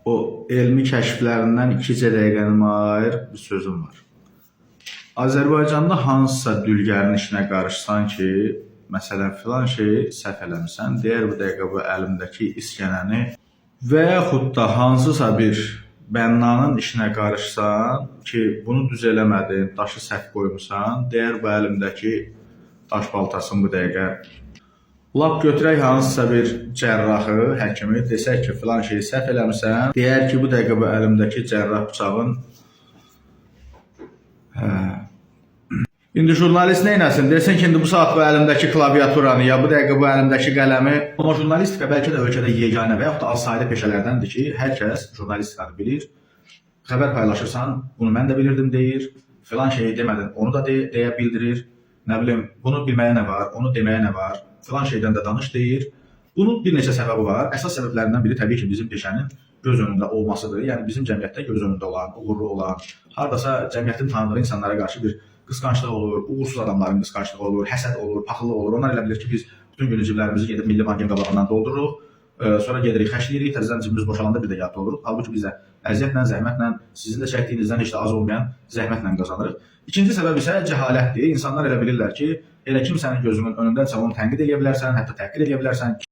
o elmi kəşflərindən 2 dəqiqənin ayır bir sözüm var. Azərbaycanda hansısa dülgərin işinə qarışsan ki, məsələn filan şeyi səhv eləmirsən, deyər bu dəqiqə bu əlimdəki iskənəni və yaxud da hansısa bir bənnanın işinə qarışsan ki, bunu düz eləmədin, daşı səhv qoymusan, deyər bu əlimdəki daş baltasını bu dəqiqə. Lap götürək hansısa bir cərrahı, həkimi, desək ki, filan şeyi səhv eləmirsən, deyər ki, bu dəqiqə bu əlimdəki cərrah bıçağın İndi jurnalist neynəsin? Desin ki, indi bu saat bu əlimdəki klaviaturanı, ya bu dəqiqə bu əlimdəki qələmi. Amma jurnalistika bəlkə də ölkədə yeganə və yaxud da az sayda peşələrdəndir ki, hər kəs jurnalistikanı bilir. Xəbər paylaşırsan, bunu mən də bilirdim deyir. Filan şeyi demədin, onu da deyə bildirir. Nə bilim, bunu bilməyə nə var, onu deməyə nə var, filan şeydən də danış deyir. Bunun bir neçə səbəbi var. Əsas səbəblərindən biri təbii ki, bizim peşənin göz önündə olmasıdır. Yəni bizim cəmiyyətdə göz önündə olan, uğurlu olan, hardasa cəmiyyətin tanıdığı insanlara qarşı bir qısqanclıq olur, uğursuz adamların qısqanclığı olur, həsəd olur, paxıllıq olur. Onlar elə bilir ki, biz bütün gün ciblərimizi gedib Milli Bankın qabağından doldururuq, sonra gedirik, xərcləyirik, təzədən cibimiz boşalanda bir də yadda oluruq. Halbuki biz də əziyyətlə, zəhmətlə, sizin də çəkdiyinizdən heç də az olmayan zəhmətlə qazanırıq. İkinci səbəb isə cəhalətdir. İnsanlar elə bilirlər ki, elə kimsənin gözünün önündəsə onu tənqid edə bilərsən, hətta təhqir edə bilərsən.